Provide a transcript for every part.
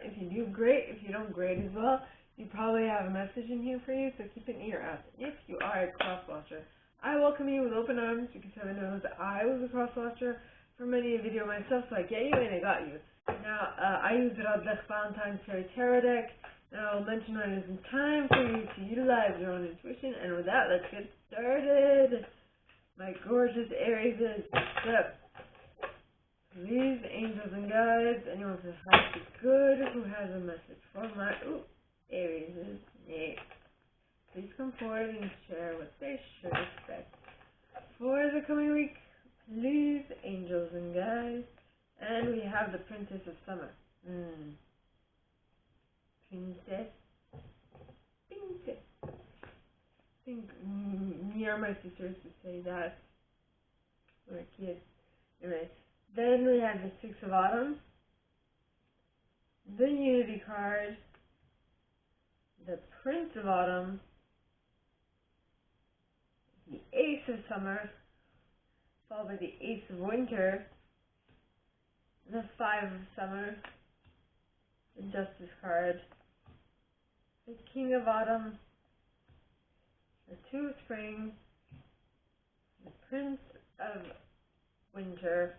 If you do, great. If you don't, great as well. You probably have a message in here for you, so keep an ear out. If you are a cross-watcher, I welcome you with open arms because heaven knows that I was a cross-watcher for many a video myself, so I get you and I got you. Now, I use Radleigh Valentine's Fairy Tarot deck, and I will mention when it is time for you to utilize your own intuition, and with that, let's get started. My gorgeous Aries, please, angels and guides, anyone who has the good, who has a message for my Aries, please come forward and share what they should expect for the coming week. Please, angels and guides. And we have the Princess of Summer. Princess. I think me or my sisters would say that. We're kids. Anyway, then we have the Six of Autumn, the Unity card, the Prince of Autumn, the Ace of Summer, followed by the Ace of Winter, the Five of Summer, the Justice card, the King of Autumn, the Two of Spring, the Prince of Winter,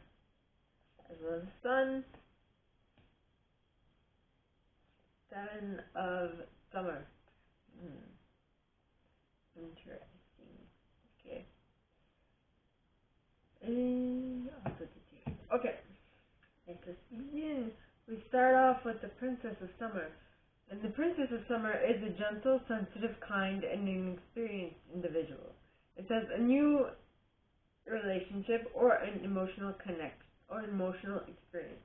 as well as the Sun, Seven of Summer. Interesting. Okay. I'll put it here. Okay. Let's begin. We start off with the Princess of Summer. And the Princess of Summer is a gentle, sensitive, kind, and inexperienced individual. It says a new relationship or an emotional connect or emotional experience.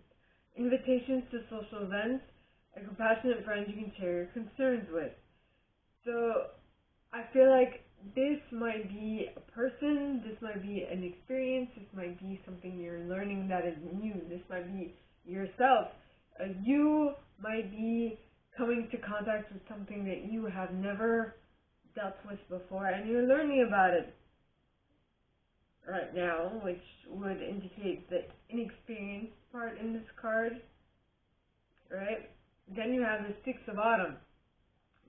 Invitations to social events, a compassionate friend you can share your concerns with. So I feel like this might be a person, this might be an experience, this might be something you're learning that is new, this might be yourself. You might be coming to contact with something that you have never dealt with before, and you're learning about it right now, which would indicate the inexperienced part in this card, right? Then you have the Six of Autumn.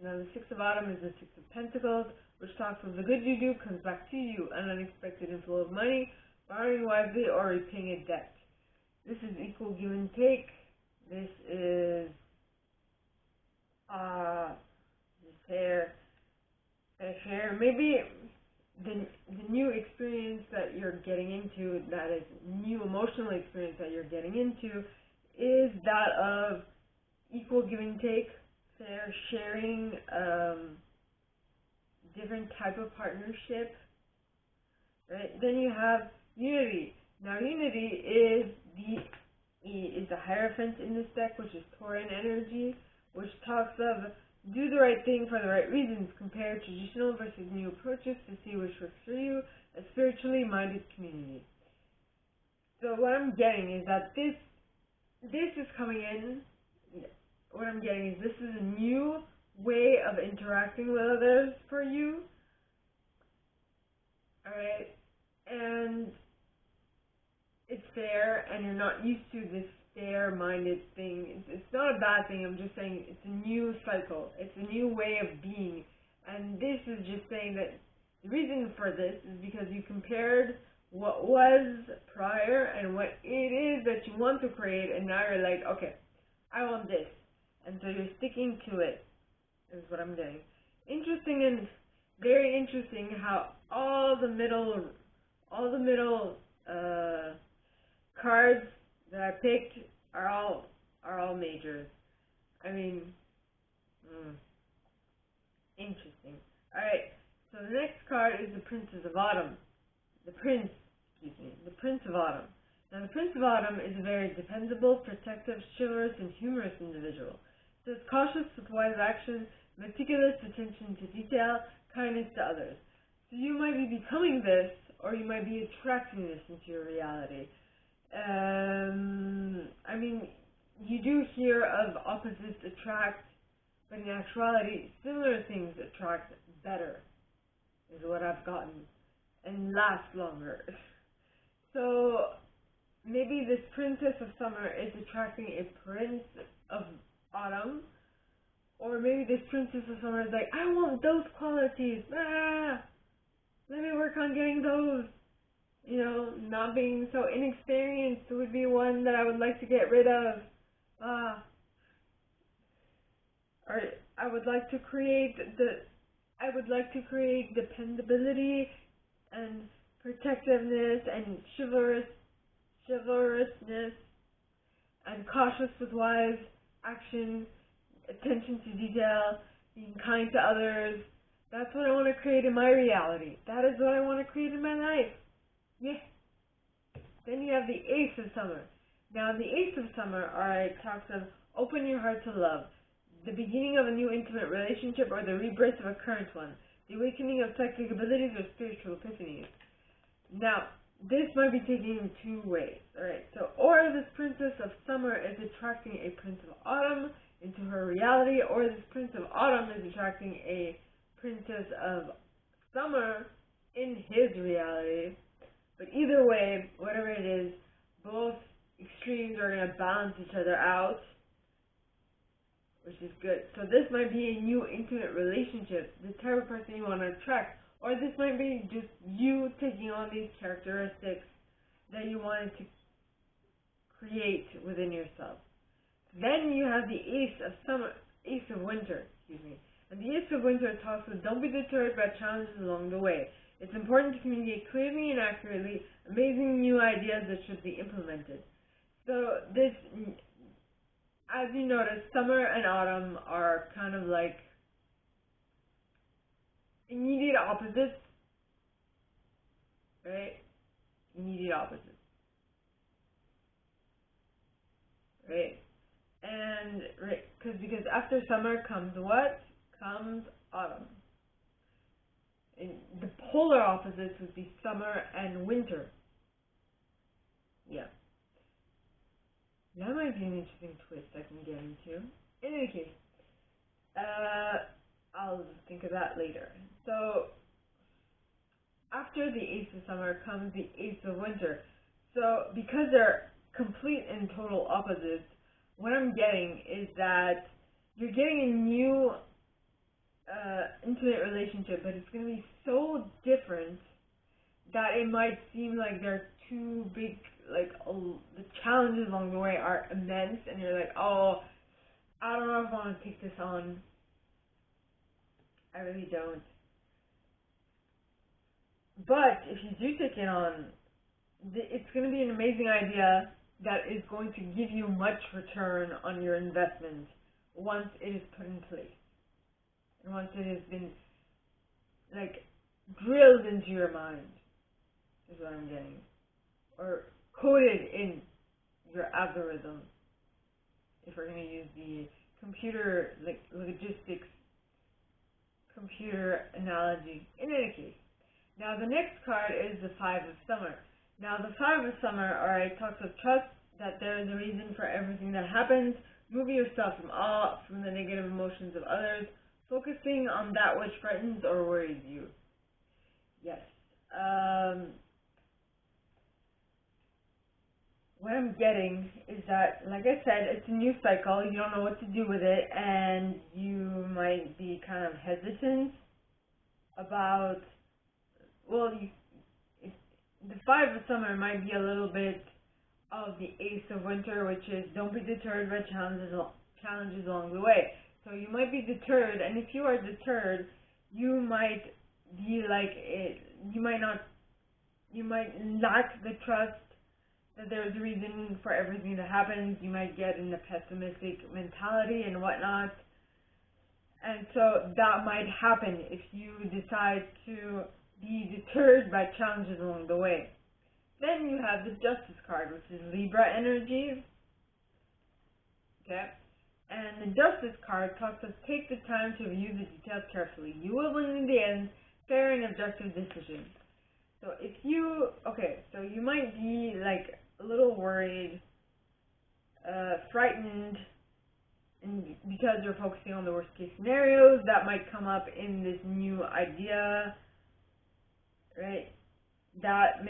Now the Six of Autumn is the Six of Pentacles, which talks of the good you do comes back to you, an unexpected inflow of money, borrowing wisely, or repaying a debt. This is equal give and take. This is fair. Maybe the new experience that you're getting into, that is new emotional experience that you're getting into, is that of equal give and take, fair sharing, different type of partnership, right? Then you have Unity. Now Unity is the Hierophant in this deck, which is Tauran energy, which talks of do the right thing for the right reasons, compare traditional versus new approaches to see which works for you, a spiritually minded community. So what I'm getting is that this is coming in, what I'm getting is this is a new way of interacting with others for you, alright, and it's fair, and you're not used to this fair-minded thing. It's not a bad thing, I'm just saying it's a new cycle, it's a new way of being, and this is just saying that the reason for this is because you compared what was prior and what it is that you want to create, and now you're like, okay, I want this, and so you're sticking to it, is what I'm getting. Interesting, and very interesting how all the middle cards that I picked are all majors. I mean, interesting. Alright, so the next card is the Princess of Autumn. The Prince of Autumn. Now the Prince of Autumn is a very dependable, protective, chivalrous, and humorous individual. So it's cautious with wise action, meticulous attention to detail, kindness to others. So you might be becoming this, or you might be attracting this into your reality. I mean, you do hear of opposites attract, but in actuality, similar things attract better, is what I've gotten, and last longer. So maybe this Princess of Summer is attracting a Prince of autumn. Or maybe this princess of summer is like, I want those qualities. Let me work on getting those. You know, not being so inexperienced would be one that I would like to get rid of. Or I would like to create dependability and protectiveness and chivalrousness and cautious with wise action, attention to detail, being kind to others. That's what I want to create in my reality. That is what I want to create in my life. Yeah. Then you have the Ace of Summer. Now the Ace of Summer, alright, talks of open your heart to love, the beginning of a new intimate relationship or the rebirth of a current one, the awakening of psychic abilities or spiritual epiphanies. Now, this might be taken in two ways, alright? So, or this princess of summer is attracting a prince of autumn into her reality, or this prince of autumn is attracting a princess of summer in his reality. But either way, whatever it is, both extremes are going to balance each other out, which is good. So this might be a new intimate relationship, the type of person you want to attract. Or this might be just you taking on these characteristics that you wanted to create within yourself. Then you have the Ace of Winter, And the Ace of Winter talks with don't be deterred by challenges along the way. It's important to communicate clearly and accurately, amazing new ideas that should be implemented. So this, as you notice, summer and autumn are kind of like immediate opposites, right? Immediate opposites, right? And right, because after summer comes what? Comes autumn. And the polar opposites would be summer and winter. Yeah. That might be an interesting twist I can get into. In any case, I'll think of that later. So, after the Ace of Summer comes the Ace of Winter. So, because they're complete and total opposites, what I'm getting is that you're getting a new intimate relationship, but it's going to be so different that it might seem like they're too big, like the challenges along the way are immense, and you're like, oh, I don't know if I want to take this on. I really don't. But if you do take it on, it's going to be an amazing idea that is going to give you much return on your investment once it is put in place. And once it has been, like, drilled into your mind, is what I'm getting. Or coded in your algorithm, if we're going to use the computer, like, logistics, computer analogy. In any case. Now, the next card is the Five of Summer. Now, the Five of Summer, alright, talks of trust, that there is a reason for everything that happens, moving yourself from awe, from the negative emotions of others, focusing on that which frightens or worries you. Yes. What I'm getting is that, like I said, it's a new cycle. You don't know what to do with it, and you might be kind of hesitant about, well, the Five of Summer might be a little bit of the Ace of Winter, which is don't be deterred by challenges along the way. So you might be deterred, and if you are deterred, you might be like it. You might lack the trust that there's a reason for everything that happens. You might get in a pessimistic mentality and whatnot. And so that might happen if you decide to be deterred by challenges along the way. Then you have the Justice card, which is Libra energy. Okay? And the Justice card talks us take the time to review the details carefully. You will win in the end, fair and objective decisions. So if you, so you might be like a little worried, frightened, and because you're focusing on the worst case scenarios that might come up in this new idea, right? That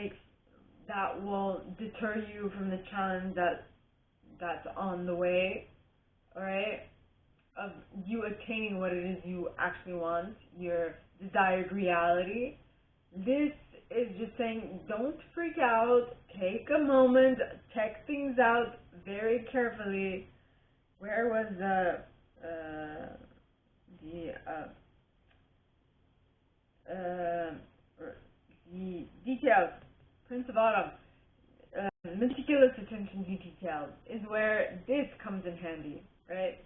will deter you from the challenge that's on the way, alright? of you attaining what it is you actually want, your desired reality. This is just saying, don't freak out, take a moment, check things out very carefully. Where was the details? Prince of Autumn. Meticulous attention to details is where this comes in handy, right?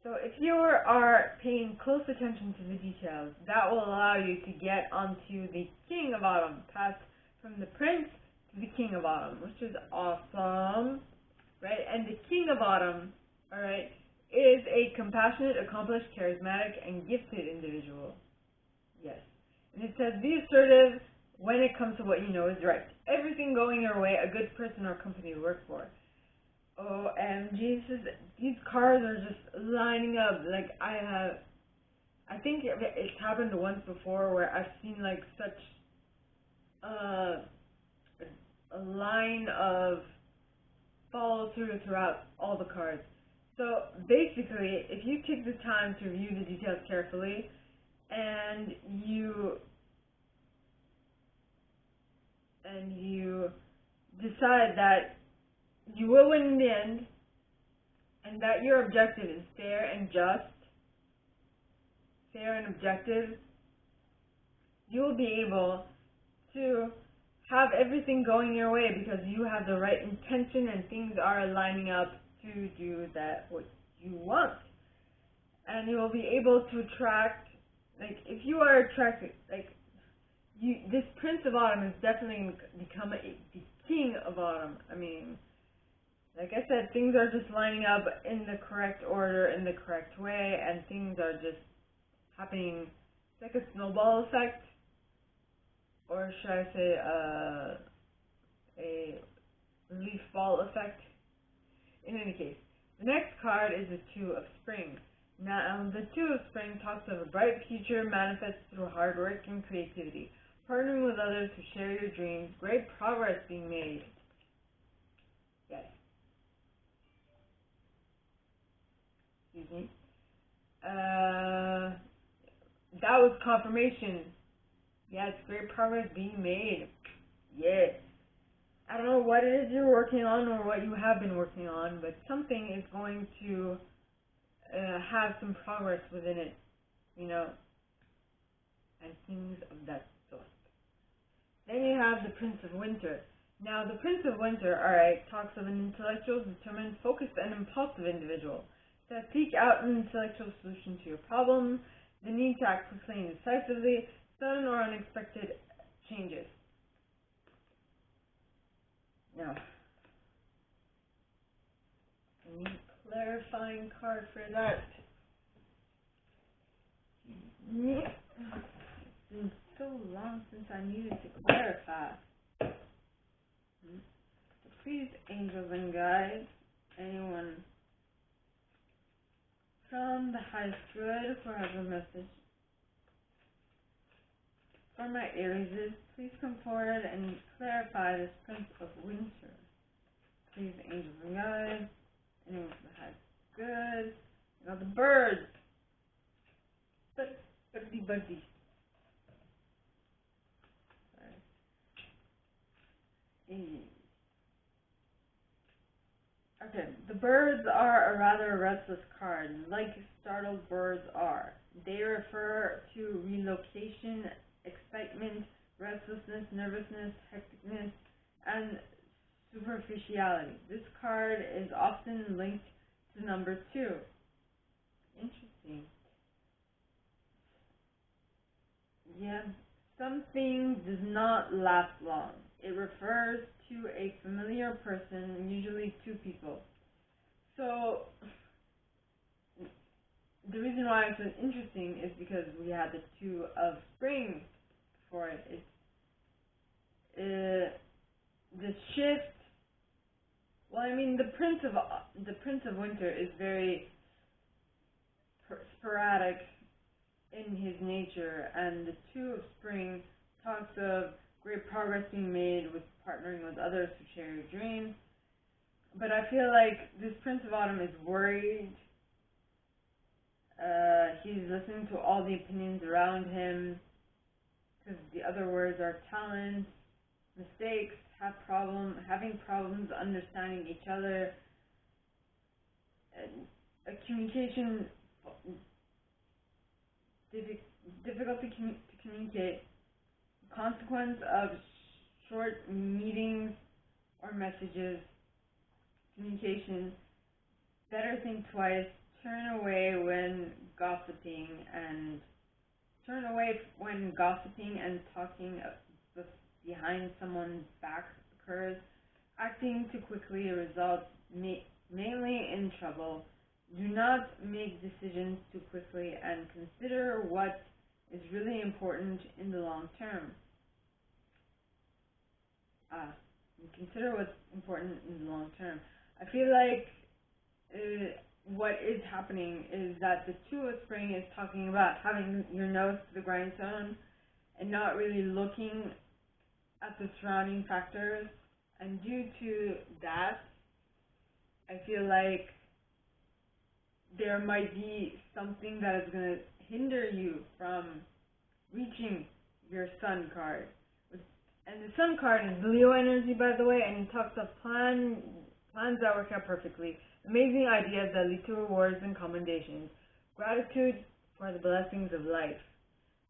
So if you are paying close attention to the details, that will allow you to get onto the King of Autumn, pass from the Prince to the King of Autumn, which is awesome, right? And the King of Autumn, all right, is a compassionate, accomplished, charismatic, and gifted individual. Yes. And it says, be assertive when it comes to what you know is right. Everything going your way, a good person or company to work for. OMG, these cards are just lining up. Like, I think it's happened once before where I've seen like such a line of follow through throughout all the cards. So basically, if you take the time to review the details carefully and you decide that you will win in the end, and that your objective is fair and just, fair and objective, you will be able to have everything going your way because you have the right intention and things are lining up to do that what you want. And you will be able to attract, like, if you are attracted, like, this Prince of Autumn is definitely going to become the King of Autumn. I mean, like I said, things are just lining up in the correct order, in the correct way, and things are just happening. It's like a snowball effect, or should I say a leaf ball effect. In any case, the next card is the Two of Spring. Now, the Two of Spring talks of a bright future manifests through hard work and creativity, partnering with others who share your dreams, great progress being made. Yes. Excuse me. That was confirmation. Yes, great progress being made. Yes. I don't know what it is you're working on or what you have been working on, but something is going to have some progress within it, you know, and things of that sort. Then you have the Prince of Winter. Now, the Prince of Winter, alright, talks of an intellectual, determined, focused, and impulsive individual. That seek out an intellectual solution to your problem, the need to act quickly and decisively, sudden or unexpected changes. Now, I need a clarifying card for that. It's been so long since I needed to clarify. So please, angels and guides, anyone from the highest good who has a message for my Aries, please come forward and clarify this Prince of Winter. Please, angels and guides, anyone from the highest good. Now the birds. Birdie. Okay, the birds are a rather restless card, like startled birds are. They refer to relocation, excitement, restlessness, nervousness, hecticness, and superficiality. This card is often linked to number 2. Interesting. Yeah, something does not last long. It refers to a familiar person, usually 2 people. So, the reason why it's so interesting is because we had the Two of Spring for it. It's the shift. Well, I mean, the Prince of Winter is very sporadic in his nature, and the Two of Spring talks of great progress being made with partnering with others who share your dreams. But I feel like this Prince of Autumn is worried He's listening to all the opinions around him, because the other words are talents, mistakes, having problems understanding each other, a communication, difficulty to communicate, consequence of short meetings or messages, communication, better think twice, turn away when gossiping and talking behind someone's back occurs, acting too quickly results mainly in trouble. Do not make decisions too quickly and consider what is really important in the long term. Consider what's important in the long term. I feel like what is happening is that the Two of Spring is talking about having your nose to the grindstone and not really looking at the surrounding factors. And due to that, I feel like there might be something that is going to hinder you from reaching your Sun card. And the Sun card is Leo energy, by the way, and it talks of plans that work out perfectly, amazing ideas that lead to rewards and commendations, gratitude for the blessings of life,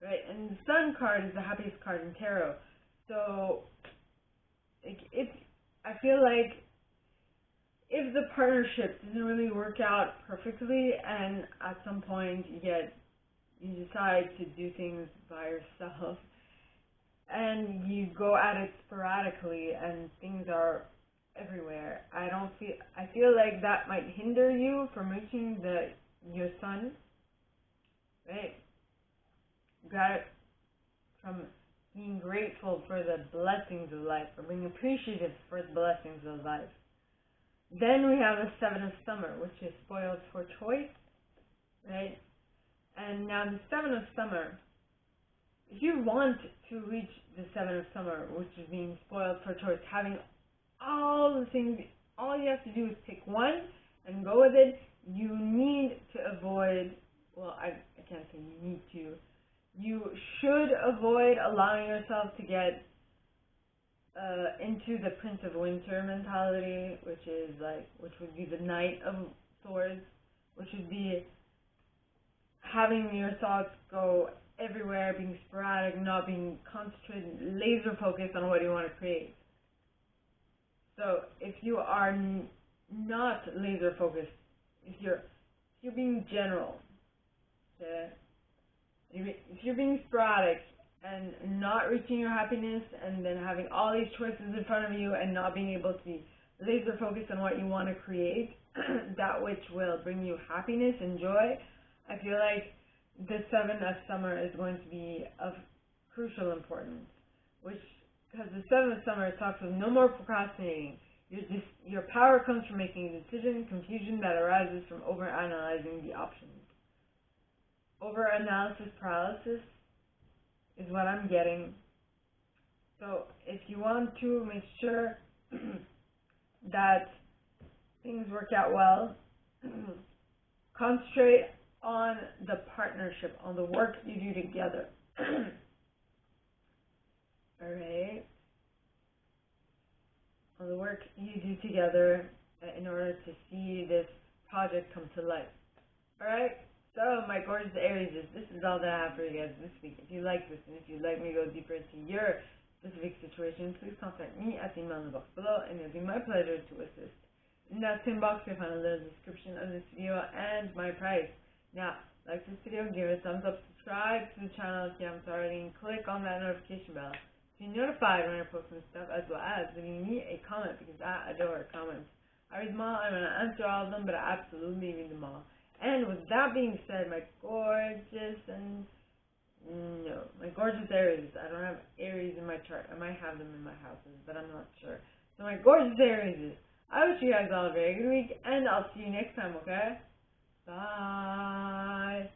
right? And the Sun card is the happiest card in tarot. So I feel like if the partnership doesn't really work out perfectly, and at some point you decide to do things by yourself, and you go at it sporadically, and things are everywhere, I feel like that might hinder you from reaching your Sun, right? Got it from being grateful for the blessings of life, or being appreciative for the blessings of life. Then we have the Seven of Summer, which is spoiled for choice, right? And now the Seven of Summer, if you want to reach the Seven of Summer, which is being spoiled for choice, having all the things, all you have to do is pick one and go with it. You need to avoid, I can't say you need to, you should avoid allowing yourself to get into the Prince of Winter mentality, which would be the Knight of Swords, which would be having your thoughts go everywhere, being sporadic, not being concentrated, laser focused on what you want to create. So if you are not laser focused, if you're being general, okay? If you're being sporadic and not reaching your happiness, and then having all these choices in front of you and not being able to be laser focused on what you want to create, that which will bring you happiness and joy, I feel like the Seven of Summer is going to be of crucial importance, because the Seven of Summer talks of no more procrastinating. Your power comes from making a decision, confusion that arises from overanalyzing the options. Overanalysis paralysis is what I'm getting. So if you want to make sure that things work out well, concentrate on the partnership, on the work you do together. Alright? On the work you do together in order to see this project come to life. Alright? So, my gorgeous Aries, this is all that I have for you guys this week. If you like this, and if you'd like me to go deeper into your specific situation, please contact me at the email in the box below, and it'll be my pleasure to assist. In that same box, you'll find a little description of this video and my price. Now, like this video, give it a thumbs up, subscribe to the channel if you haven't already, and click on that notification bell to be notified when I post new stuff, as well as leaving me a comment, because I adore comments. I read them all, I'm going to answer all of them, but I absolutely read them all. And with that being said, my gorgeous Aries, I don't have Aries in my chart. I might have them in my houses, but I'm not sure. So my gorgeous Aries, I wish you guys all a very good week, and I'll see you next time, okay? Bye.